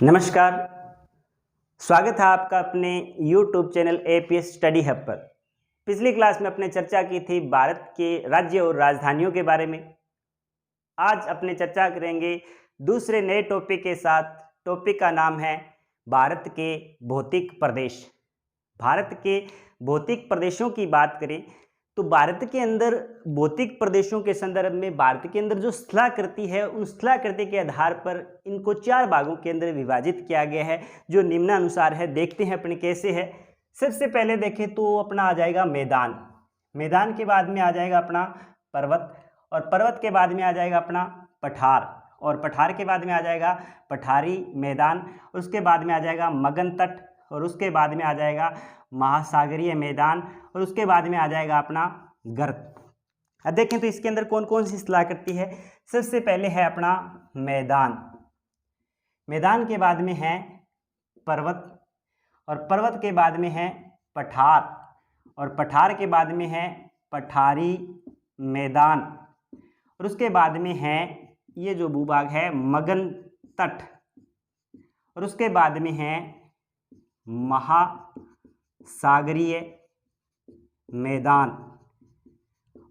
नमस्कार। स्वागत है आपका अपने YouTube channel APS study hub पर। पिछली क्लास में अपने चर्चा की थी भारत के राज्य और राजधानियों के बारे में। आज अपने चर्चा करेंगे दूसरे नए टॉपिक के साथ। टॉपिक का नाम है भारत के भौतिक प्रदेश। भारत के भौतिक प्रदेशों की बात करें तो भारत के अंदर भौतिक प्रदेशों के संदर्भ में भारत के अंदर जो स्थलाकृति है उन स्थलाकृति के आधार पर इनको 4 भागों के अंदर विभाजित किया गया है, जो निम्नानुसार है। देखते हैं अपने कैसे है। सबसे पहले देखें तो अपना आ जाएगा मैदान। मैदान के बाद में आ जाएगा अपना पर्वत, और पर्वत के बाद में आ जाएगा अपना पठार, और पठार के बाद में आ जाएगा पठारी मैदान, उसके बाद में आ जाएगा मगन तट, और उसके बाद में आ जाएगा महासागरीय मैदान, और उसके बाद में आ जाएगा अपना गर्त। अब देखें तो इसके अंदर कौन कौन सी स्थलाकृति है। सबसे पहले है अपना मैदान। मैदान के बाद में है पर्वत, और पर्वत के बाद में है पठार, और पठार के बाद में है पठारी मैदान, और उसके बाद में है ये जो भूभाग है मगन तट, और उसके बाद में है महासागरीय मैदान,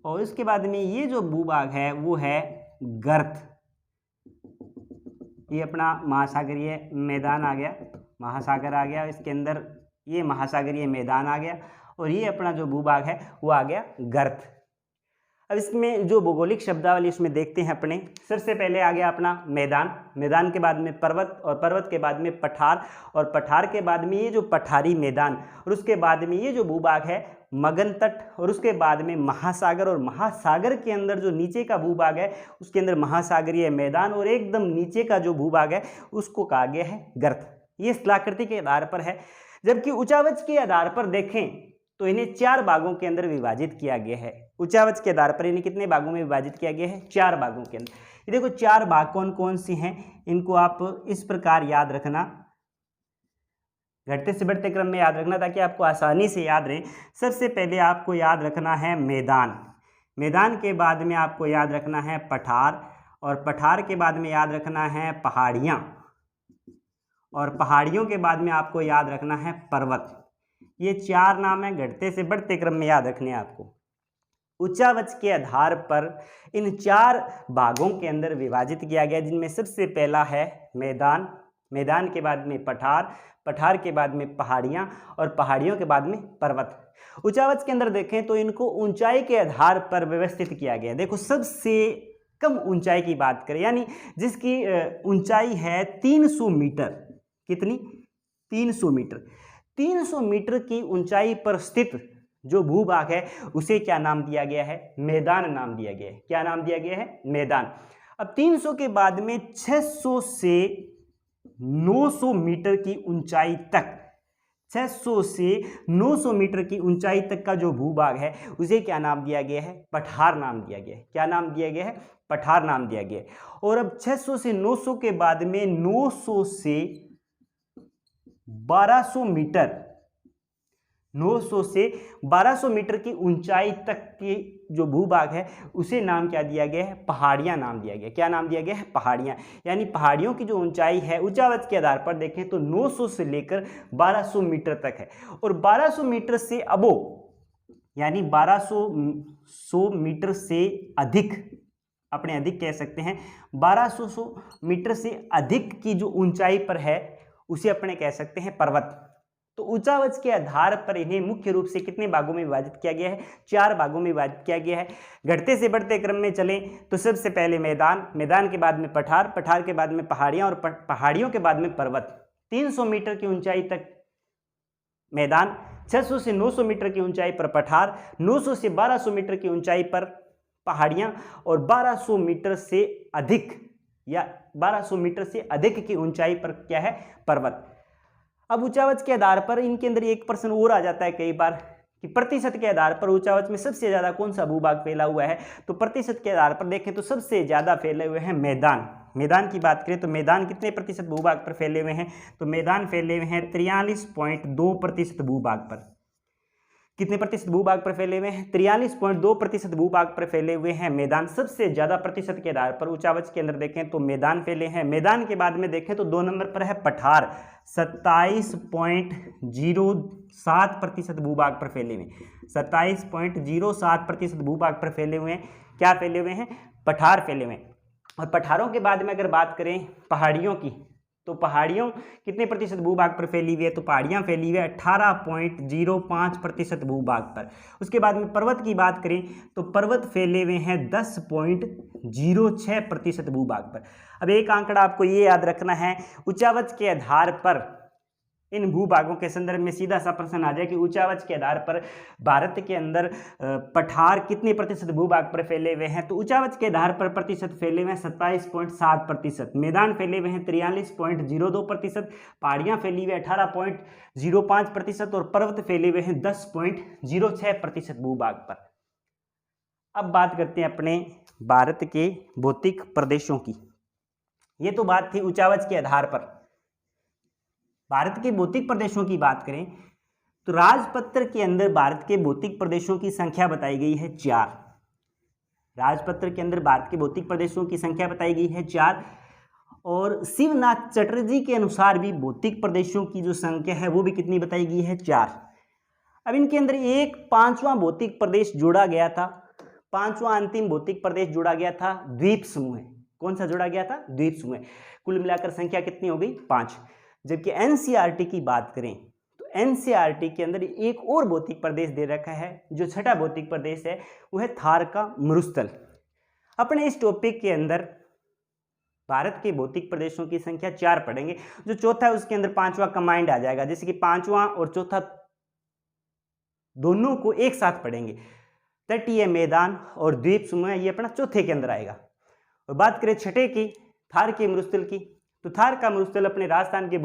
और इसके बाद में ये जो भूभाग है वो है गर्त। ये अपना महासागरीय मैदान आ गया, महासागर आ गया, इसके अंदर ये महासागरीय मैदान आ गया, और ये अपना जो भूभाग है वो आ गया गर्त। अब इसमें जो भौगोलिक शब्दावली उसमें देखते हैं अपने। सबसे पहले आ गया अपना मैदान, मैदान के बाद में पर्वत, और पर्वत के बाद में पठार, और पठार के बाद में ये जो पठारी मैदान, और उसके बाद में ये जो भूभाग है मगन तट, और उसके बाद में महासागर, और महासागर के अंदर जो नीचे का भूभाग है उसके अंदर महासागरीय मैदान, और एकदम नीचे का जो भूभाग है उसको कहा गया है गर्त। ये स्थलाकृति के आधार पर है। जबकि ऊंचावच के आधार पर देखें तो इन्हें 4 भागों के अंदर विभाजित किया गया है। ऊंचावच के आधार पर इन्हें कितने भागों में विभाजित किया गया है? 4 भागों के अंदर। ये देखो 4 भाग कौन कौन से हैं, इनको आप इस प्रकार याद रखना, घटते से बढ़ते क्रम में याद रखना ताकि आपको आसानी से याद रहे। सबसे पहले आपको याद रखना है मैदान, मैदान के बाद में आपको याद रखना है पठार, और पठार के बाद में याद रखना है पहाड़ियाँ, और पहाड़ियों के बाद में आपको याद रखना है पर्वत। ये 4 नाम है, घटते से बढ़ते क्रम में याद रखने हैं आपको। ऊंचावच के आधार पर इन 4 भागों के अंदर विभाजित किया गया, जिनमें सबसे पहला है मैदान, मैदान के बाद में पठार, पठार के बाद में पहाड़ियाँ, और पहाड़ियों के बाद में पर्वत। ऊंचावच के अंदर देखें तो इनको ऊंचाई के आधार पर व्यवस्थित किया गया। देखो सबसे कम ऊंचाई की बात करें, यानी जिसकी ऊंचाई है 300 मीटर। कितनी? 300 मीटर। 300 मीटर की ऊंचाई पर स्थित जो भूभाग है उसे क्या नाम दिया गया है? मैदान नाम दिया गया है। क्या नाम दिया गया है? मैदान। अब 300 के बाद में 600 से 900 मीटर की ऊंचाई तक, 600 से 900 मीटर की ऊंचाई तक का जो भूभाग है उसे क्या नाम दिया गया है? पठार नाम दिया गया है। क्या नाम दिया गया है? पठार नाम दिया गया है। और अब 600 से 900 के बाद में 900 से 1200 मीटर, 900 से 1200 मीटर की ऊंचाई तक की जो भूभाग है उसे नाम क्या दिया गया है? पहाड़ियां नाम दिया गया। क्या नाम दिया गया है? पहाड़ियां। यानी पहाड़ियों की जो ऊंचाई है ऊंचावच के आधार पर देखें तो 900 से लेकर 1200 मीटर तक है, और 1200 मीटर से अबो यानी 1200 मीटर से अधिक, अपने अधिक कह सकते हैं, 1200 मीटर से अधिक की जो ऊंचाई पर है उसे अपने कह सकते हैं पर्वत। तो ऊंचावच के आधार पर इन्हें मुख्य रूप से कितने भागों में विभाजित किया गया है? 4 भागों में विभाजित किया गया है। घटते से बढ़ते क्रम में चलें तो सबसे पहले मैदान, मैदान के बाद में पठार, पठार के बाद में पहाड़ियां, और पहाड़ियों के बाद में पर्वत। 300 मीटर की ऊंचाई तक मैदान, 600 से 900 मीटर की ऊंचाई पर पठार, 900 से 1200 मीटर की ऊंचाई पर पहाड़ियां, और 1200 मीटर से अधिक या 1200 मीटर से अधिक की ऊंचाई पर क्या है? पर्वत। अब ऊंचावच के आधार पर इनके अंदर एक प्रश्न और आ जाता है कई बार कि प्रतिशत के आधार पर ऊंचावच में सबसे ज्यादा कौन सा भूभाग फैला हुआ है? तो प्रतिशत के आधार पर देखें तो सबसे ज्यादा फैले हुए हैं मैदान। मैदान की बात करें तो मैदान कितने प्रतिशत भूभाग पर फैले हुए हैं? तो मैदान फैले हुए हैं 43.2% भूभाग पर। कितने प्रतिशत भूभाग पर फैले हुए हैं? 43.2% भूभाग पर फैले हुए हैं मैदान। सबसे ज्यादा प्रतिशत के आधार पर ऊंचावच के अंदर देखें तो मैदान फैले हैं। मैदान के बाद में देखें तो 2 नंबर पर है पठार, 27.07% भूभाग पर फैले हुए, 27.07% भूभाग पर फैले हुए हैं। क्या फैले हुए हैं? पठार फैले हुए हैं। और पठारों के बाद में अगर बात करें पहाड़ियों की, तो पहाड़ियों कितने प्रतिशत भूभाग पर फैली हुई है? तो पहाड़ियां फैली हुई है 18.05% भूभाग पर। उसके बाद में पर्वत की बात करें तो पर्वत फैले हुए हैं 10.06% भूभाग पर। अब एक आंकड़ा आपको ये याद रखना है, ऊंचावच के आधार पर इन भूभागों के संदर्भ में सीधा सा प्रश्न आ जाए कि ऊंचावच के आधार पर भारत के अंदर पठार कितने प्रतिशत भूभाग पर फैले हुए हैं? तो ऊंचावच के आधार पर प्रतिशत फैले हुए हैं 27.7%, मैदान फैले हुए हैं 43.02%, पहाड़ियां फैली हुई 18.05% और पर्वत फैले हुए हैं 10.06% भूभाग पर। अब बात करते हैं अपने भारत के भौतिक प्रदेशों की। ये तो बात थी ऊंचावच के आधार पर। भारत के भौतिक प्रदेशों की बात करें तो राजपत्र के अंदर भारत के भौतिक प्रदेशों की संख्या बताई गई है 4। राजपत्र के अंदर भारत के भौतिक प्रदेशों की संख्या बताई गई है 4। और शिवनाथ चटर्जी के अनुसार भी भौतिक प्रदेशों की जो संख्या है वो भी कितनी बताई गई है? 4। अब इनके अंदर एक 5वां भौतिक प्रदेश जोड़ा गया था, 5वां अंतिम भौतिक प्रदेश जोड़ा गया था द्वीप समूह। कौन सा जोड़ा गया था? द्वीप समूह। कुल मिलाकर संख्या कितनी हो गई? 5। जबकि एनसीईआरटी की बात करें तो एनसीईआरटी के अंदर एक और भौतिक प्रदेश दे रखा है, जो छठा भौतिक प्रदेश है वो है थार का मरुस्थल। अपने इस टॉपिक के अंदर भारत के भौतिक प्रदेशों की संख्या 4 पढ़ेंगे, जो चौथा है उसके अंदर 5वां कंबाइंड आ जाएगा, जैसे कि 5वां और चौथा दोनों को एक साथ पढ़ेंगे। तटीय मैदान और द्वीप समूह ये अपना चौथे के अंदर आएगा। और बात करें छठे की, थार के मरुस्थल की, तो थार का मरुस्थल अपने राजस्थान के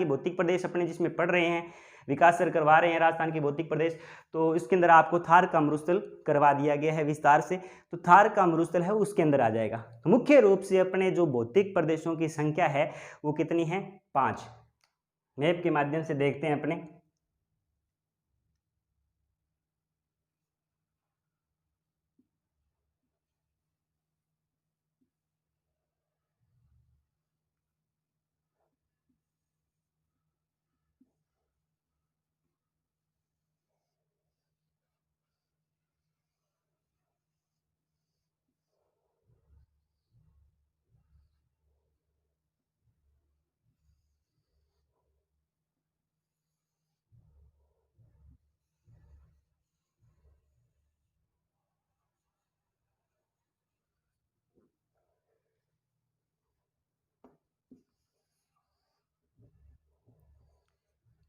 भौतिक प्रदेश अपने जिसमें पढ़ रहे हैं, विकास सर करवा रहे हैं राजस्थान के भौतिक प्रदेश, तो इसके अंदर आपको थार का मरुस्थल करवा दिया गया है विस्तार से। तो थार का मरुस्थल है उसके अंदर आ जाएगा। तो मुख्य रूप से अपने जो भौतिक प्रदेशों की संख्या है वो कितनी है? 5। मैप के माध्यम से देखते हैं अपने।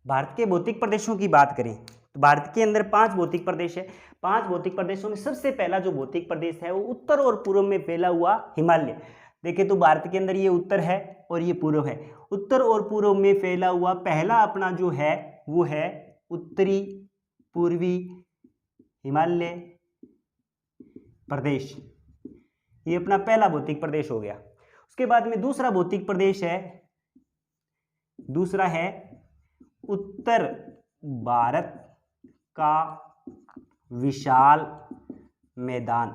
भारत के भौतिक प्रदेशों की बात करें तो भारत के अंदर 5 भौतिक प्रदेश है। 5 भौतिक प्रदेशों में सबसे पहला जो भौतिक प्रदेश है वो उत्तर और पूर्व में फैला हुआ हिमालय। देखिए तो भारत के अंदर ये उत्तर है और ये पूर्व है। उत्तर और पूर्व में फैला हुआ पहला अपना जो है वो है उत्तरी पूर्वी हिमालय प्रदेश। ये अपना पहला भौतिक प्रदेश हो गया। उसके बाद में दूसरा भौतिक प्रदेश है, दूसरा है उत्तर भारत का विशाल मैदान।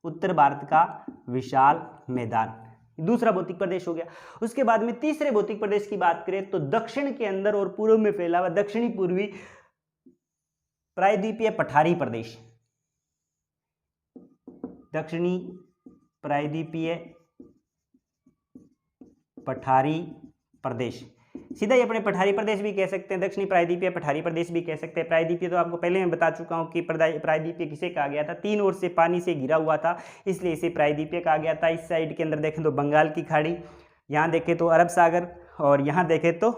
उत्तर भारत का विशाल मैदान दूसरा भौतिक प्रदेश हो गया। उसके बाद में तीसरे भौतिक प्रदेश की बात करें तो दक्षिण के अंदर और पूर्व में फैला हुआ दक्षिणी पूर्वी प्रायद्वीपीय पठारी प्रदेश। दक्षिणी प्रायद्वीपीय पठारी प्रदेश, सीधा ही अपने पठारी प्रदेश भी कह सकते हैं, दक्षिणी प्रायद्वीपीय पठारी प्रदेश भी कह सकते हैं। प्रायद्वीपीय तो आपको पहले मैं बता चुका हूं कि प्रायद्वीपीय किसे कहा गया था? 3 ओर से पानी से घिरा हुआ था, इसलिए इसे प्रायद्वीपीय कहा गया था। इस साइड के अंदर देखें तो बंगाल की खाड़ी, यहाँ देखें तो अरब सागर और यहाँ देखें तो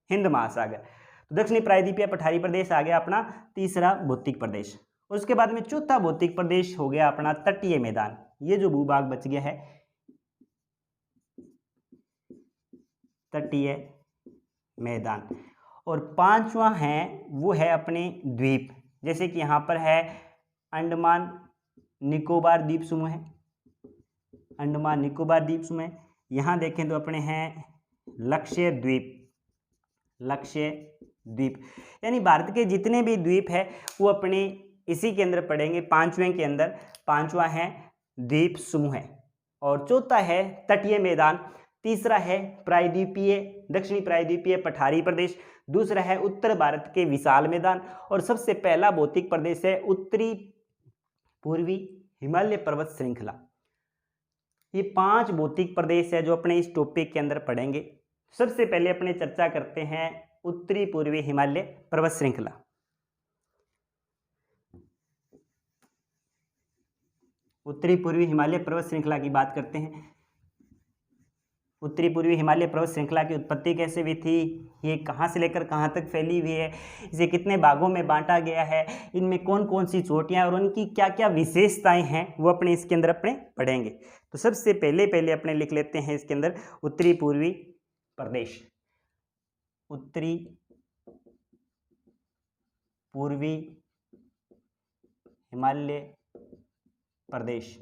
हिंद महासागर। तो दक्षिणी प्रायद्वीपीय पठारी प्रदेश आ गया अपना तीसरा भौतिक प्रदेश। उसके बाद में चौथा भौतिक प्रदेश हो गया अपना तटीय मैदान। ये जो भूभाग बच गया है तटीय मैदान। और पांचवा है वो है अपने द्वीप, जैसे कि यहाँ पर है अंडमान निकोबार द्वीप समूह है, अंडमान निकोबार द्वीप समूह। यहाँ देखें तो अपने हैं लक्षद्वीप, लक्षद्वीप। द्वीप, यानी भारत के जितने भी द्वीप है वो अपने इसी के अंदर पड़ेंगे, पांचवें के अंदर। पांचवा है द्वीप समूह है, और चौथा है तटीय मैदान, तीसरा है प्रायद्वीपीय, दक्षिणी प्रायद्वीपीय पठारी प्रदेश, दूसरा है उत्तर भारत के विशाल मैदान, और सबसे पहला भौतिक प्रदेश है उत्तरी पूर्वी हिमालय पर्वत श्रृंखला। ये 5 भौतिक प्रदेश है जो अपने इस टॉपिक के अंदर पढ़ेंगे। सबसे पहले अपने चर्चा करते हैं उत्तरी पूर्वी हिमालय पर्वत श्रृंखला। उत्तरी पूर्वी हिमालय पर्वत श्रृंखला की बात करते हैं। उत्तरी पूर्वी हिमालय पर्वत श्रृंखला की उत्पत्ति कैसे हुई थी, ये कहाँ से लेकर कहाँ तक फैली हुई है, इसे कितने भागों में बांटा गया है, इनमें कौन कौन सी चोटियाँ और उनकी क्या क्या विशेषताएं हैं, वो अपने इसके अंदर अपने पढ़ेंगे। तो सबसे पहले अपने लिख लेते हैं इसके अंदर उत्तरी पूर्वी प्रदेश। उत्तरी पूर्वी हिमालय प्रदेश,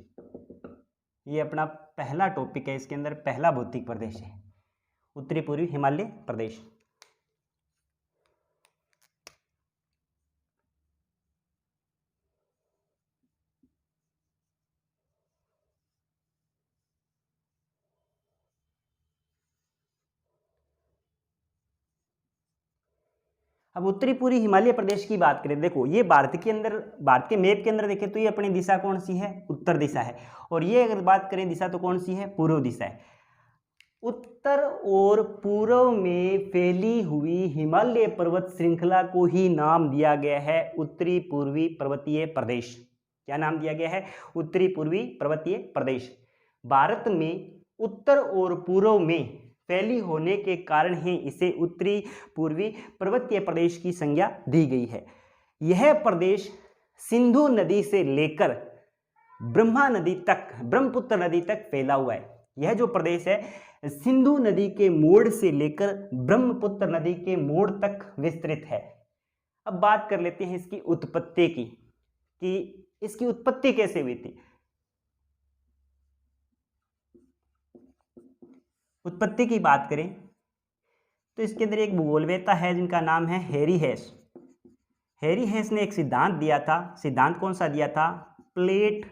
ये अपना पहला टॉपिक है, इसके अंदर पहला भौतिक प्रदेश है उत्तरी पूर्वी हिमालय प्रदेश। अब उत्तरी पूर्वी हिमालय प्रदेश की बात करें, देखो ये भारत के अंदर, भारत के मैप के अंदर देखें तो ये अपनी दिशा कौन सी है, उत्तर दिशा है, और ये अगर बात करें दिशा तो कौन सी है, पूर्व दिशा है। उत्तर और पूर्व में फैली हुई हिमालय पर्वत श्रृंखला को ही नाम दिया गया है उत्तरी पूर्वी पर्वतीय प्रदेश। क्या नाम दिया गया है, उत्तरी पूर्वी पर्वतीय प्रदेश। भारत में उत्तर और पूर्व में फैली होने के कारण ही इसे उत्तरी पूर्वी पर्वतीय प्रदेश की संज्ञा दी गई है। यह प्रदेश सिंधु नदी से लेकर ब्रह्मा नदी तक, ब्रह्मपुत्र नदी तक फैला हुआ है। यह जो प्रदेश है सिंधु नदी के मोड़ से लेकर ब्रह्मपुत्र नदी के मोड़ तक विस्तृत है। अब बात कर लेते हैं इसकी उत्पत्ति की, कि इसकी उत्पत्ति कैसे हुई थी। उत्पत्ति की बात करें तो इसके अंदर एक भूगोलवेत्ता है जिनका नाम है हैरी हेस। हैरी हेस ने एक सिद्धांत दिया था। सिद्धांत कौन सा दिया था, प्लेट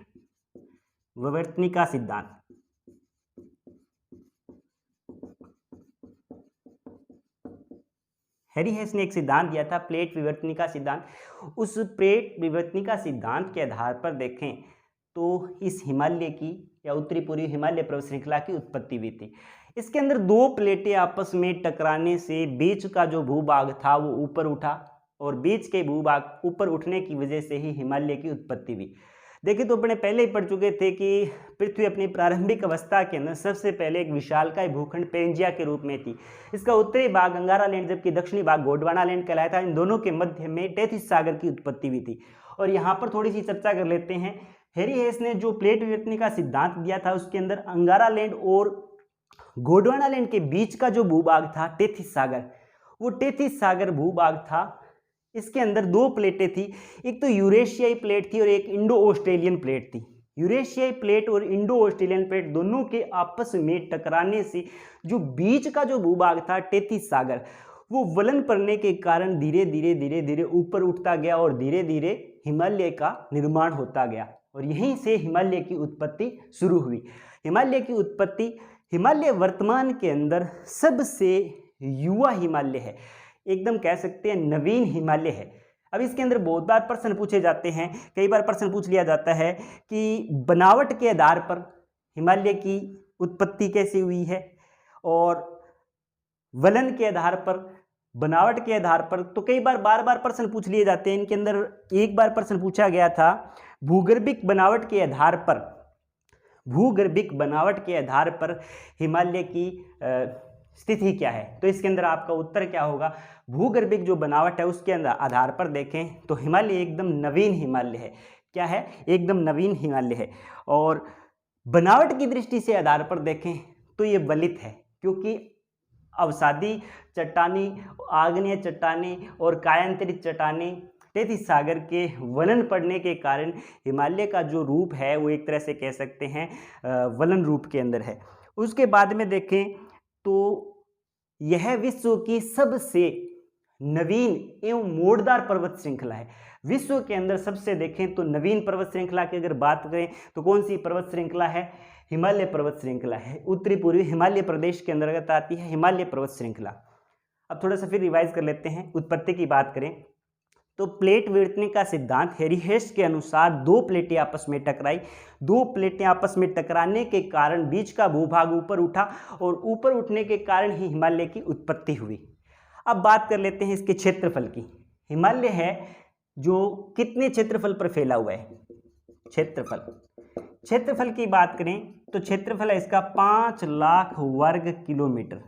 विवर्तनिका सिद्धांत। हैरी हेस ने एक सिद्धांत दिया था, प्लेट विवर्तनिका सिद्धांत। उस प्लेट विवर्तनिका सिद्धांत के आधार पर देखें तो इस हिमालय की या उत्तरी पूर्वी हिमालय पर्वत श्रृंखला की उत्पत्ति हुई थी। इसके अंदर 2 प्लेटें आपस में टकराने से बीच का जो भूभाग था वो ऊपर उठा, और बीच के भूभाग ऊपर उठने की वजह से ही हिमालय की उत्पत्ति हुई। देखिए तो अपने पहले ही पढ़ चुके थे कि पृथ्वी अपनी प्रारंभिक अवस्था के अंदर सबसे पहले एक विशालकाय भूखंड पेंजिया के रूप में थी। इसका उत्तरी भाग अंगारा लैंड जबकि दक्षिणी भाग गोंडवाना लैंड कहलाया था। इन दोनों के मध्य में टेथिस सागर की उत्पत्ति हुई थी। और यहाँ पर थोड़ी सी चर्चा कर लेते हैं। हैरी हेस ने जो प्लेट विवर्तनिका का सिद्धांत दिया था उसके अंदर अंगारा लैंड और गोंडवाना लैंड के बीच का जो भूभाग था टेथिस सागर, वो टेथिस सागर भूभाग था। इसके अंदर 2 प्लेटें थी, एक तो यूरेशियाई प्लेट थी और एक इंडो ऑस्ट्रेलियन प्लेट थी। यूरेशियाई प्लेट और इंडो ऑस्ट्रेलियन प्लेट दोनों के आपस में टकराने से जो बीच का जो भूभाग था टेथिस सागर, वो वलन पड़ने के कारण धीरे धीरे ऊपर उठता गया और धीरे धीरे हिमालय का निर्माण होता गया, और यहीं से हिमालय की उत्पत्ति शुरू हुई। हिमालय की उत्पत्ति, हिमालय वर्तमान के अंदर सबसे युवा हिमालय है, एकदम कह सकते हैं नवीन हिमालय है। अब इसके अंदर बहुत बार प्रश्न पूछे जाते हैं, कई बार प्रश्न पूछ लिया जाता है कि बनावट के आधार पर हिमालय की उत्पत्ति कैसे हुई है, और वलन के आधार पर, बनावट के आधार पर, तो कई बार बार प्रश्न पूछ लिए जाते हैं। इनके अंदर एक बार प्रश्न पूछा गया था भूगर्भिक बनावट के आधार पर, भूगर्भिक बनावट के आधार पर हिमालय की स्थिति क्या है। तो इसके अंदर आपका उत्तर क्या होगा, भूगर्भिक जो बनावट है उसके अंदर आधार पर देखें तो हिमालय एकदम नवीन हिमालय है। क्या है, एकदम नवीन हिमालय है। और बनावट की दृष्टि से आधार पर देखें तो ये वलित है, क्योंकि अवसादी चट्टानी, आग्नेय चट्टानी और कायांतरित चट्टानी टेथिस सागर के वलन पड़ने के कारण हिमालय का जो रूप है वो एक तरह से कह सकते हैं वलन रूप के अंदर है। उसके बाद में देखें तो यह विश्व की सबसे नवीन एवं मोड़दार पर्वत श्रृंखला है। विश्व के अंदर सबसे देखें तो नवीन पर्वत श्रृंखला की अगर बात करें तो कौन सी पर्वत श्रृंखला है? हिमालय पर्वत श्रृंखला है। उत्तरी पूर्वी हिमालय प्रदेश के अंतर्गत आती है हिमालय पर्वत श्रृंखला। अब थोड़ा सा फिर रिवाइज कर लेते हैं। उत्पत्ति की बात करें तो प्लेट विवर्तन का सिद्धांत हेरिहेस के अनुसार दो प्लेटें आपस में टकराई। दो प्लेटें आपस में टकराने के कारण बीच का भूभाग ऊपर उठा और ऊपर उठने के कारण ही हिमालय की उत्पत्ति हुई। अब बात कर लेते हैं इसके क्षेत्रफल की। हिमालय है जो कितने क्षेत्रफल पर फैला हुआ है? क्षेत्रफल की बात करें तो क्षेत्रफल है इसका 5 लाख वर्ग किलोमीटर।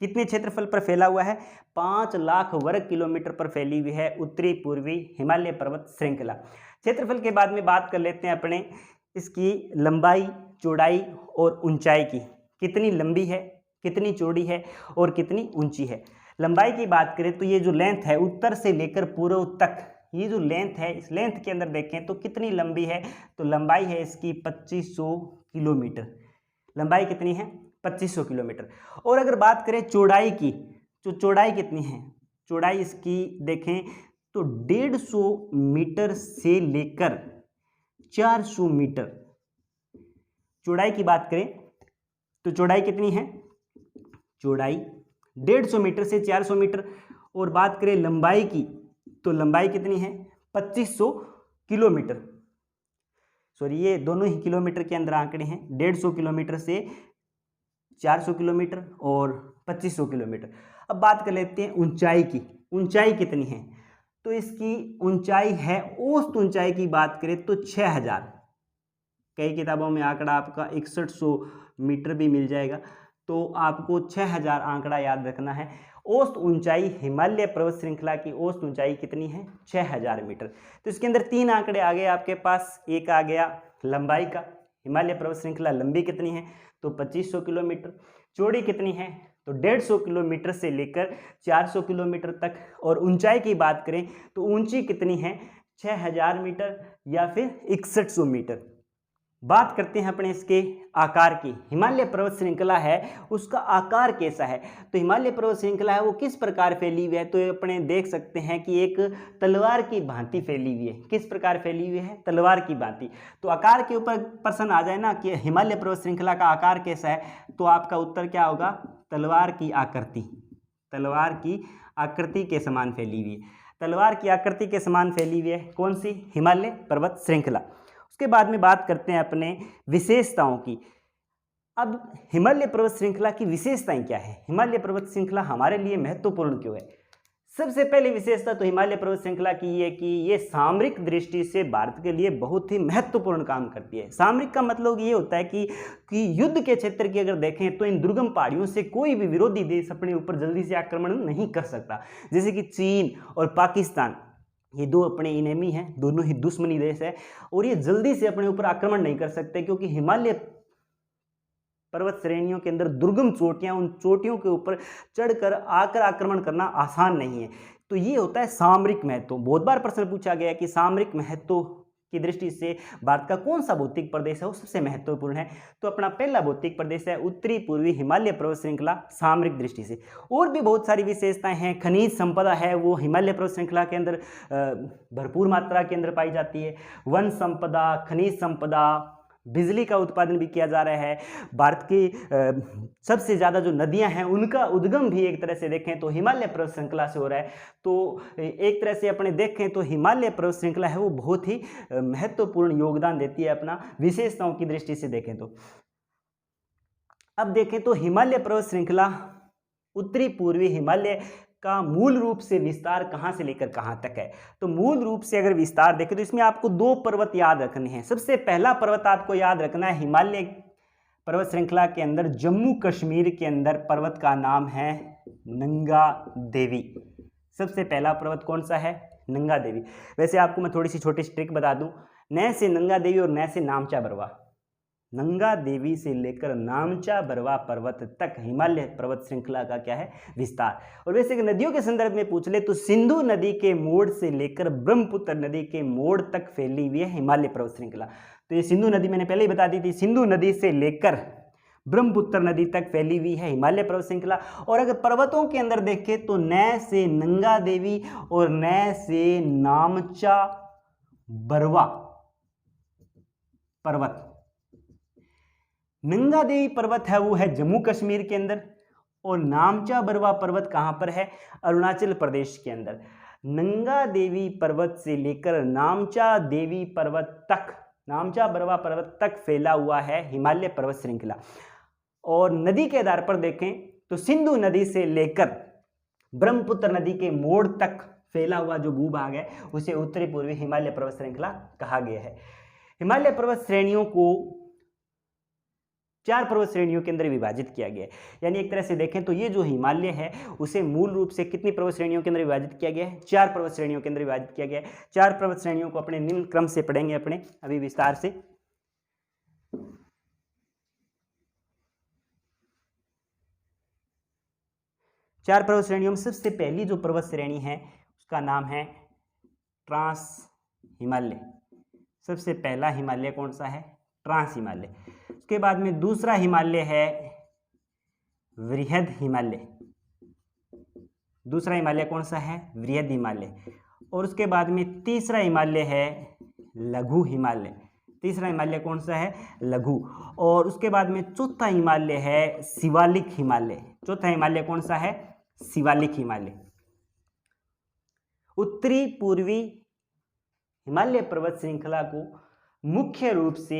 कितने क्षेत्रफल पर फैला हुआ है? 5 लाख वर्ग किलोमीटर पर फैली हुई है उत्तरी पूर्वी हिमालय पर्वत श्रृंखला। क्षेत्रफल के बाद में बात कर लेते हैं अपने इसकी लंबाई, चौड़ाई और ऊंचाई की। कितनी लंबी है, कितनी चौड़ी है और कितनी ऊंची है। लंबाई की बात करें तो ये जो लेंथ है उत्तर से लेकर पूर्व तक, ये जो लेंथ है इस लेंथ के अंदर देखें तो कितनी लंबी है? तो लंबाई है इसकी 2500 किलोमीटर। लंबाई कितनी है? 2500 किलोमीटर। और अगर बात करें चौड़ाई की, तो चौड़ाई कितनी है? चौड़ाई इसकी देखें तो 150 मीटर से लेकर 400 मीटर। चौड़ाई की बात करें तो चौड़ाई कितनी है? चौड़ाई 150 मीटर से 400 मीटर। और बात करें लंबाई की तो लंबाई कितनी है? 2500 किलोमीटर। सॉरी, ये दोनों ही किलोमीटर के अंदर आंकड़े हैं। 150 किलोमीटर से 400 किलोमीटर और 2500 किलोमीटर। अब बात कर लेते हैं ऊंचाई की। ऊंचाई कितनी है? तो इसकी ऊंचाई है, औसत ऊंचाई की बात करें तो 6000। कई किताबों में आंकड़ा आपका 6100 मीटर भी मिल जाएगा, तो आपको 6000 आंकड़ा याद रखना है। औसत ऊंचाई हिमालय पर्वत श्रृंखला की औसत ऊंचाई कितनी है? 6000 मीटर। तो इसके अंदर 3 आंकड़े आ गए आपके पास। एक आ गया लंबाई का, हिमालय पर्वत श्रृंखला लंबी कितनी है? तो 2500 किलोमीटर। चौड़ी कितनी है? तो 150 किलोमीटर से लेकर 400 किलोमीटर तक। और ऊंचाई की बात करें तो ऊंची कितनी है? 6000 मीटर या फिर 6100 मीटर। बात करते हैं अपने इसके आकार की। हिमालय पर्वत श्रृंखला है उसका आकार कैसा है? तो हिमालय पर्वत श्रृंखला है वो किस प्रकार फैली हुई है? तो ये अपने देख सकते हैं कि एक तलवार की भांति फैली हुई है। किस प्रकार फैली हुई है? तलवार की भांति। तो आकार के ऊपर प्रश्न आ जाए ना कि हिमालय पर्वत श्रृंखला का आकार कैसा है, तो आपका उत्तर क्या होगा? तलवार की आकृति। तलवार की आकृति के समान फैली हुई है। तलवार की आकृति के समान फैली हुई है कौन सी? हिमालय पर्वत श्रृंखला। उसके बाद में बात करते हैं अपने विशेषताओं की। अब हिमालय पर्वत श्रृंखला की विशेषताएं क्या है? हिमालय पर्वत श्रृंखला हमारे लिए महत्वपूर्ण क्यों है? सबसे पहली विशेषता तो हिमालय पर्वत श्रृंखला की ये कि ये सामरिक दृष्टि से भारत के लिए बहुत ही महत्वपूर्ण काम करती है। सामरिक का मतलब ये होता है कि युद्ध के क्षेत्र की अगर देखें तो इन दुर्गम पहाड़ियों से कोई भी विरोधी देश अपने ऊपर जल्दी से आक्रमण नहीं कर सकता। जैसे कि चीन और पाकिस्तान, ये दो अपने इनेमी हैं, दोनों ही दुश्मनी देश है, और ये जल्दी से अपने ऊपर आक्रमण नहीं कर सकते क्योंकि हिमालय पर्वत श्रेणियों के अंदर दुर्गम चोटियां, उन चोटियों के ऊपर चढ़कर आकर आक्रमण करना आसान नहीं है। तो ये होता है सामरिक महत्व। बहुत बार प्रश्न पूछा गया कि सामरिक महत्व की दृष्टि से भारत का कौन सा भौतिक प्रदेश है वो सबसे महत्वपूर्ण है? तो अपना पहला भौतिक प्रदेश है उत्तरी पूर्वी हिमालय पर्वत श्रृंखला सामरिक दृष्टि से। और भी बहुत सारी विशेषताएं हैं। खनिज संपदा है वो हिमालय पर्वत श्रृंखला के अंदर भरपूर मात्रा के अंदर पाई जाती है। वन संपदा, खनिज संपदा, बिजली का उत्पादन भी किया जा रहा है। भारत की सबसे ज़्यादा जो नदियां हैं उनका उद्गम भी एक तरह से देखें तो हिमालय पर्वत श्रृंखला से हो रहा है। तो एक तरह से अपने देखें तो हिमालय पर्वत श्रृंखला है वो बहुत ही महत्वपूर्ण योगदान देती है अपना विशेषताओं की दृष्टि से देखें तो। अब देखें तो हिमालय पर्वत श्रृंखला उत्तरी पूर्वी हिमालय का मूल रूप से विस्तार कहां से लेकर कहां तक है? तो मूल रूप से अगर विस्तार देखें तो इसमें आपको 2 पर्वत याद रखने हैं। सबसे पहला पर्वत आपको याद रखना है हिमालय पर्वत श्रृंखला के अंदर जम्मू कश्मीर के अंदर पर्वत का नाम है नंगा देवी। सबसे पहला पर्वत कौन सा है? नंगा देवी। वैसे आपको मैं थोड़ी सी छोटी ट्रिक बता दूं, न से नंगा देवी और न से नामचा बरवा। नंगा देवी से लेकर नामचा बरवा पर्वत तक हिमालय पर्वत श्रृंखला का क्या है? विस्तार। और वैसे नदियों के संदर्भ में पूछ ले तो सिंधु नदी के मोड़ से लेकर ब्रह्मपुत्र नदी के मोड़ तक फैली हुई है हिमालय पर्वत श्रृंखला। तो ये सिंधु नदी मैंने पहले ही बता दी थी। सिंधु नदी से लेकर ब्रह्मपुत्र नदी तक फैली हुई है हिमालय पर्वत श्रृंखला। और अगर पर्वतों के अंदर देखें तो नए से नंगा देवी और नए से नामचा बरवा पर्वत। नंगा देवी पर्वत है वो है जम्मू कश्मीर के अंदर, और नामचा बरवा पर्वत कहां पर है? अरुणाचल प्रदेश के अंदर। नंगा देवी पर्वत से लेकर नामचा देवी पर्वत तक, नामचा बरवा पर्वत तक फैला हुआ है हिमालय पर्वत श्रृंखला। और नदी के आधार पर देखें तो सिंधु नदी से लेकर ब्रह्मपुत्र नदी के मोड़ तक फैला हुआ जो भूभाग है उसे उत्तरी पूर्वी हिमालय पर्वत श्रृंखला कहा गया है। हिमालय पर्वत श्रेणियों को 4 पर्वत श्रेणियों के अंदर विभाजित किया गया है। यानी एक तरह से देखें तो ये जो हिमालय है उसे मूल रूप से कितनी पर्वत श्रेणियों के अंदर विभाजित किया गया है? 4 पर्वत श्रेणियों के अंदर विभाजित किया गया है। 4 पर्वत श्रेणियों को अपने निम्न क्रम से पढ़ेंगे अपने अभी विस्तार से। चार पर्वत श्रेणियों में सबसे पहली जो पर्वत श्रेणी है उसका नाम है ट्रांस हिमालय। सबसे पहला हिमालय कौन सा है? ट्रांस हिमालय। उसके बाद में दूसरा हिमालय है वृहद हिमालय। दूसरा हिमालय कौन सा है? वृहद हिमालय। और उसके बाद में तीसरा हिमालय है लघु हिमालय। तीसरा हिमालय कौन सा है? लघु। और उसके बाद में चौथा हिमालय है शिवालिक हिमालय। चौथा हिमालय कौन सा है? शिवालिक हिमालय। उत्तरी पूर्वी हिमालय पर्वत श्रृंखला को मुख्य रूप से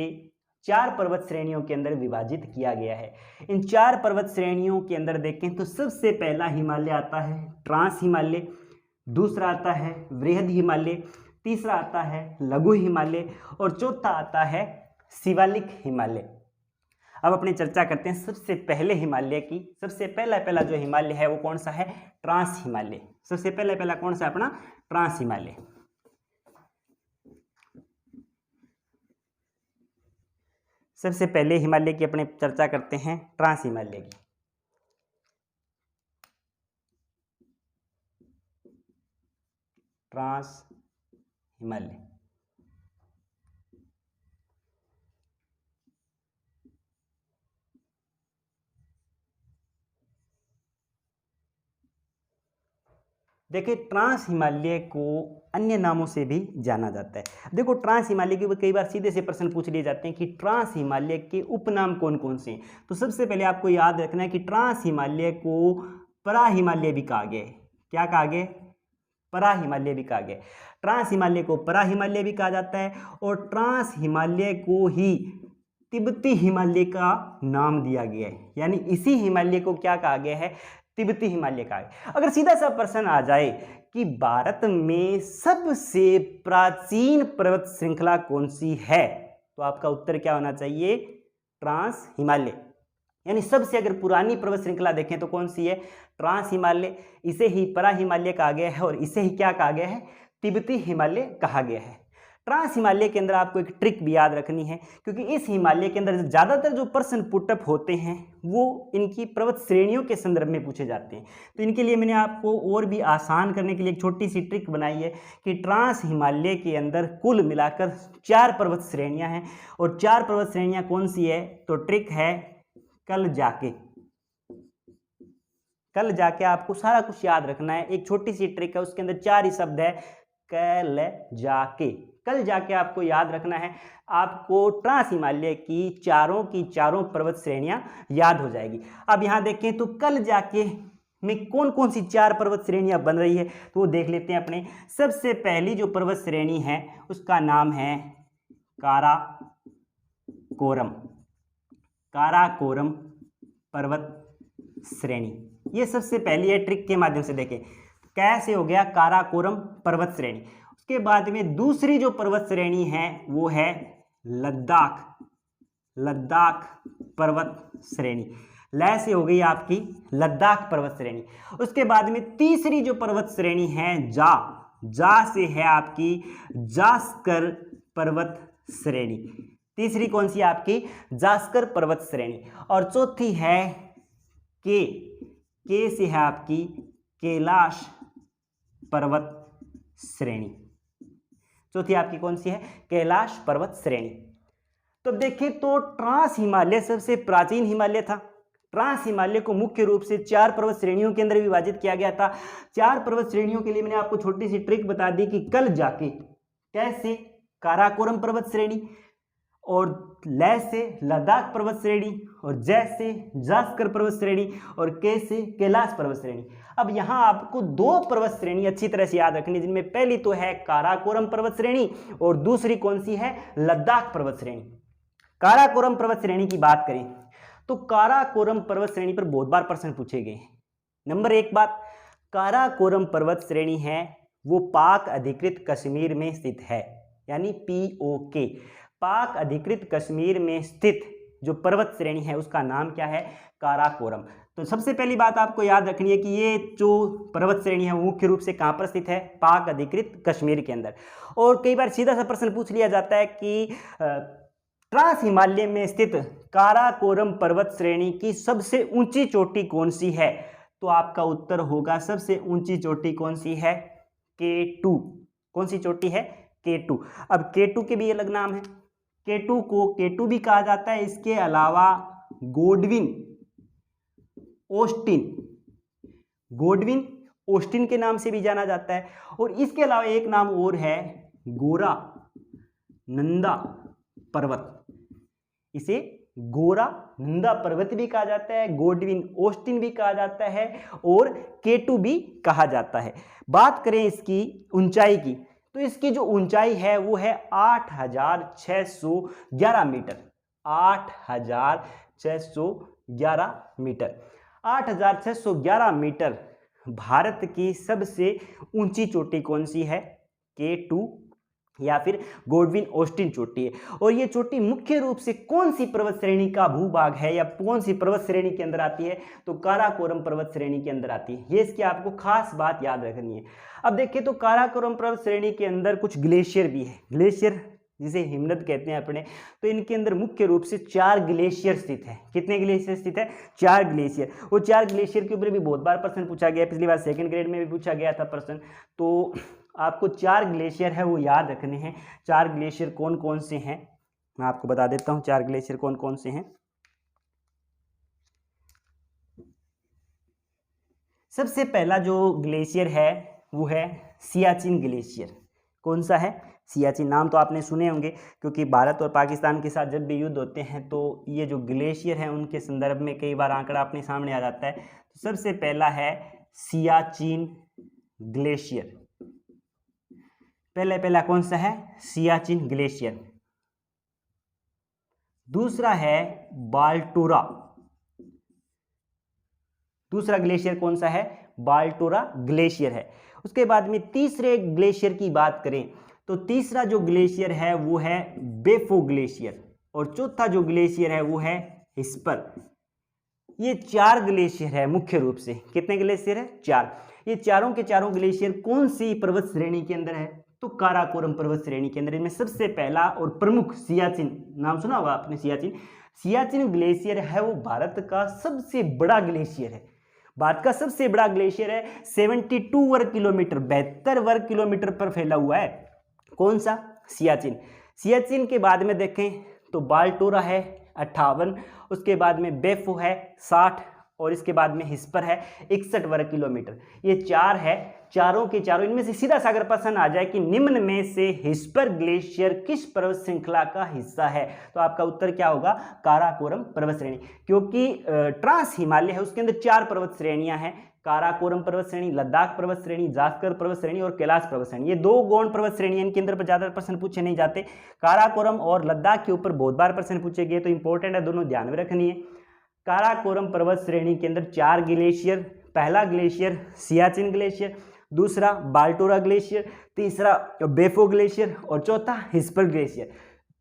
4 पर्वत श्रेणियों के अंदर विभाजित किया गया है। इन 4 पर्वत श्रेणियों के अंदर देखें तो सबसे पहला हिमालय आता है ट्रांस हिमालय, दूसरा आता है वृहद हिमालय, तीसरा आता है लघु हिमालय और चौथा आता है शिवालिक हिमालय। अब अपनी चर्चा करते हैं सबसे पहले हिमालय की। सबसे पहला जो हिमालय है वो कौन सा है? ट्रांस हिमालय। सबसे पहला कौन सा अपना? ट्रांस हिमालय। सबसे पहले हिमालय की अपने चर्चा करते हैं ट्रांस हिमालय की। ट्रांस हिमालय देखिए, ट्रांस हिमालय को अन्य नामों से भी जाना जाता है। देखो, ट्रांस हिमालय के ऊपर कई बार सीधे से प्रश्न पूछ लिए जाते हैं कि ट्रांस हिमालय के उपनाम कौन कौन से हैं। तो सबसे पहले आपको याद रखना है कि ट्रांस हिमालय को परा हिमालय भी कहा गया है। क्या कहा गया? परा हिमालय भी कहा गया। ट्रांस हिमालय को परा हिमालय भी कहा जाता है और ट्रांस हिमालय को ही तिब्बती हिमालय का नाम दिया गया है। यानी इसी हिमालय को क्या कहा गया है? तिब्बती हिमालय का है। अगर सीधा सा प्रश्न आ जाए कि भारत में सबसे प्राचीन पर्वत श्रृंखला कौन सी है, तो आपका उत्तर क्या होना चाहिए? ट्रांस हिमालय। यानी सबसे अगर पुरानी पर्वत श्रृंखला देखें तो कौन सी है? ट्रांस हिमालय। इसे ही परा हिमालय कहा गया है और इसे ही क्या कहा गया है? तिब्बती हिमालय कहा गया है। ट्रांस हिमालय के अंदर आपको एक ट्रिक भी याद रखनी है, क्योंकि इस हिमालय के अंदर ज़्यादातर जो प्रश्न पुटअप होते हैं वो इनकी पर्वत श्रेणियों के संदर्भ में पूछे जाते हैं। तो इनके लिए मैंने आपको और भी आसान करने के लिए एक छोटी सी ट्रिक बनाई है कि ट्रांस हिमालय के अंदर कुल मिलाकर 4 पर्वत श्रेणियां हैं। और 4 पर्वत श्रेणियां कौन सी है? तो ट्रिक है कल जाके। कल जाके आपको सारा कुछ याद रखना है। एक छोटी सी ट्रिक है, उसके अंदर 4 ही शब्द है, कल जाके। कल जाके आपको याद रखना है। आपको ट्रांस हिमालय की चारों पर्वत श्रेणियां याद हो जाएगी। अब यहां देखें तो कल जाके में कौन कौन सी 4 पर्वत श्रेणियां बन रही है, तो वो देख लेते हैं अपने। सबसे पहली जो पर्वत श्रेणी है उसका नाम है काराकोरम। काराकोरम पर्वत श्रेणी, ये सबसे पहली है। ट्रिक के माध्यम से देखें कैसे हो गया काराकोरम पर्वत श्रेणी। उसके बाद में दूसरी जो पर्वत श्रेणी है वो है लद्दाख। लद्दाख पर्वत श्रेणी, लय से हो गई आपकी लद्दाख पर्वत श्रेणी। उसके बाद में तीसरी जो पर्वत श्रेणी है जा से है आपकी जास्कर पर्वत श्रेणी। तीसरी कौन सी आपकी? जास्कर पर्वत श्रेणी। और चौथी है के से है आपकी कैलाश पर्वत श्रेणी। चौथी आपकी कौन सी है? कैलाश पर्वत श्रेणी। तो अब देखिए तो ट्रांस हिमालय सबसे प्राचीन हिमालय था। ट्रांस हिमालय को मुख्य रूप से 4 पर्वत श्रेणियों के अंदर विभाजित किया गया था। 4 पर्वत श्रेणियों के लिए मैंने आपको छोटी सी ट्रिक बता दी कि कल जाके कैसे काराकोरम पर्वत श्रेणी, और लय से लद्दाख पर्वत श्रेणी, और जय से जास्कर पर्वत श्रेणी, और के से कैलाश पर्वत श्रेणी। अब यहाँ आपको 2 पर्वत श्रेणी अच्छी तरह से याद रखनी, जिनमें पहली तो है काराकोरम पर्वत श्रेणी और दूसरी कौन सी है, लद्दाख पर्वत श्रेणी। काराकोरम पर्वत श्रेणी की बात करें तो काराकोरम पर्वत श्रेणी पर बहुत बार प्रश्न पूछे गए हैं। नंबर 1 बात, काराकोरम पर्वत श्रेणी है वो पाक अधिकृत कश्मीर में स्थित है, यानी POK, पाक अधिकृत कश्मीर में स्थित जो पर्वत श्रेणी है उसका नाम क्या है, काराकोरम। तो सबसे पहली बात आपको याद रखनी है कि ये जो पर्वत श्रेणी है वो मुख्य रूप से कहाँ पर स्थित है, पाक अधिकृत कश्मीर के अंदर। और कई बार सीधा सा प्रश्न पूछ लिया जाता है कि ट्रांस हिमालय में स्थित काराकोरम पर्वत श्रेणी की सबसे ऊंची चोटी कौन सी है, तो आपका उत्तर होगा सबसे ऊंची चोटी कौन सी है, K2। कौन सी चोटी है, K2। अब K2 के भी अलग नाम है, K2 को K2 भी कहा जाता है, इसके अलावा गोडविन ओस्टिन के नाम से भी जाना जाता है, और इसके अलावा एक नाम और है गोरा नंदा पर्वत। इसे गोरा नंदा पर्वत भी कहा जाता है, गोडविन ओस्टिन भी कहा जाता है, और K2 भी कहा जाता है। बात करें इसकी ऊंचाई की, तो इसकी जो ऊंचाई है वो है 8611 मीटर। 8611 मीटर। 8611 मीटर भारत की सबसे ऊंची चोटी कौन सी है, K2 या फिर गोडविन ओस्टिन चोटी है। और ये चोटी मुख्य रूप से कौन सी पर्वत श्रेणी का भूभाग है या कौन सी पर्वत श्रेणी के अंदर आती है, तो काराकोरम पर्वत श्रेणी के अंदर आती है। ये इसकी आपको खास बात याद रखनी है। अब देखिए तो काराकोरम पर्वत श्रेणी के अंदर कुछ ग्लेशियर भी है, ग्लेशियर जिसे हिमनद कहते हैं अपने, तो इनके अंदर मुख्य रूप से 4 ग्लेशियर स्थित है। कितने ग्लेशियर स्थित है, 4 ग्लेशियर। और 4 ग्लेशियर के ऊपर भी बहुत बार प्रश्न पूछा गया, पिछली बार 2nd ग्रेड में भी पूछा गया था प्रश्न। तो आपको 4 ग्लेशियर है वो याद रखने हैं। 4 ग्लेशियर कौन कौन से हैं मैं आपको बता देता हूं, 4 ग्लेशियर कौन कौन से हैं। सबसे पहला जो ग्लेशियर है वो है सियाचिन ग्लेशियर। कौन सा है, सियाचिन। नाम तो आपने सुने होंगे, क्योंकि भारत और पाकिस्तान के साथ जब भी युद्ध होते हैं तो ये जो ग्लेशियर है उनके संदर्भ में कई बार आंकड़ा अपने सामने आ जाता है। तो सबसे पहला है सियाचिन ग्लेशियर। पहला कौन सा है, सियाचिन ग्लेशियर। दूसरा है बाल्टोरा। दूसरा ग्लेशियर कौन सा है, बाल्टोरा ग्लेशियर है। उसके बाद में तीसरे ग्लेशियर की बात करें तो तीसरा जो ग्लेशियर है वो है बेफो ग्लेशियर, और चौथा जो ग्लेशियर है वो है हिस्पर। ये 4 ग्लेशियर है मुख्य रूप से। कितने ग्लेशियर है, 4। ये चारों के चारों ग्लेशियर कौन सी पर्वत श्रेणी के अंदर है, तो काराकोरम पर्वत श्रेणी के अंदर। इनमें सबसे पहला और प्रमुख सियाचिन, नाम सुना होगा आपने सियाचिन। सियाचिन ग्लेशियर है वो भारत का सबसे बड़ा ग्लेशियर है। भारत का सबसे बड़ा ग्लेशियर है, 72 वर्ग किलोमीटर, 72 वर्ग किलोमीटर पर फैला हुआ है। कौन सा, सियाचिन। सियाचिन के बाद में देखें तो बाल्टोरा है 58, उसके बाद में बेफो है 60, और इसके बाद में हिस्पर है 61 वर्ग किलोमीटर। ये 4 है, चारों के चारों। इनमें से सीधा सा अगर प्रश्न आ जाए कि निम्न में से हिस्पर ग्लेशियर किस पर्वत श्रृंखला का हिस्सा है, तो आपका उत्तर क्या होगा, काराकोरम पर्वत श्रेणी। क्योंकि ट्रांस हिमालय है उसके अंदर 4 पर्वत श्रेणियां हैं, काराकोरम पर्वत श्रेणी, लद्दाख पर्वत श्रेणी, जास्कर पर्वत श्रेणी और कैलाश पर्वत श्रेणी। ये 2 गौण पर्वत श्रेणी, इनके अंदर पर ज्यादा प्रश्न पूछे नहीं जाते। काराकोरम और लद्दाख के ऊपर बहुत बार प्रश्न पूछे गए, तो इंपॉर्टेंट है, दोनों ध्यान में रखनी है। काराकोरम पर्वत श्रेणी के अंदर 4 ग्लेशियर। पहला ग्लेशियर सियाचिन ग्लेशियर, दूसरा बाल्टोरा ग्लेशियर, तीसरा बेफो ग्लेशियर और चौथा हिस्पर ग्लेशियर।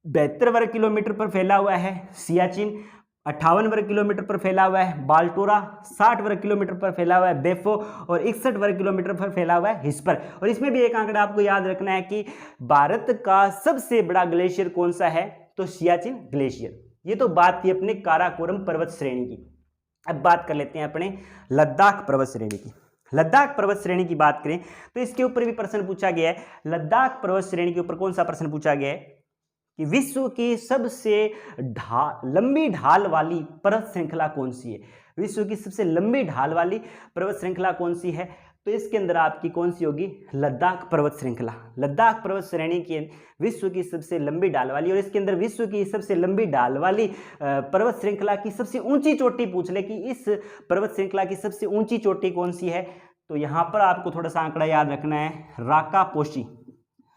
72 वर्ग किलोमीटर पर फैला हुआ है सियाचिन, 58 वर्ग किलोमीटर पर फैला हुआ है बाल्टोरा, 60 वर्ग किलोमीटर पर फैला हुआ है बेफो और 61 वर्ग किलोमीटर पर फैला हुआ है हिस्पर। और इसमें भी एक आंकड़ा आपको याद रखना है कि भारत का सबसे बड़ा ग्लेशियर कौन सा है, तो सियाचिन ग्लेशियर। ये तो बात थी अपने काराकोरम पर्वत श्रेणी की। अब बात कर लेते हैं अपने लद्दाख पर्वत श्रेणी की। लद्दाख पर्वत श्रेणी की बात करें तो इसके ऊपर भी प्रश्न पूछा गया है। लद्दाख पर्वत श्रेणी के ऊपर कौन सा प्रश्न पूछा गया है, कि विश्व की सबसे लंबी ढाल वाली पर्वत श्रृंखला कौन सी है। विश्व की सबसे लंबी ढाल वाली पर्वत श्रृंखला कौन सी है, तो इसके अंदर आपकी कौन सी होगी, लद्दाख पर्वत श्रृंखला। लद्दाख पर्वत श्रेणी की विश्व की सबसे लंबी ढाल वाली, और इसके अंदर विश्व की सबसे लंबी ढाल वाली पर्वत श्रृंखला की सबसे ऊंची चोटी पूछ ले कि इस पर्वत श्रृंखला की सबसे ऊंची चोटी कौन सी है, तो यहां पर आपको थोड़ा सा आंकड़ा याद रखना है, राकापोशी।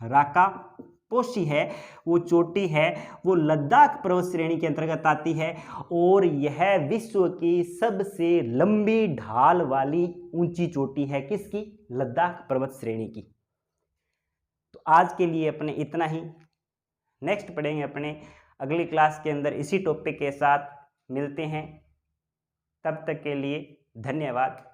राकापोशी है वो चोटी है, वो लद्दाख पर्वत श्रेणी के अंतर्गत आती है, और यह विश्व की सबसे लंबी ढाल वाली ऊंची चोटी है, किसकी, लद्दाख पर्वत श्रेणी की। तो आज के लिए अपने इतना ही, नेक्स्ट पढ़ेंगे अपने अगली क्लास के अंदर इसी टॉपिक के साथ। मिलते हैं, तब तक के लिए धन्यवाद।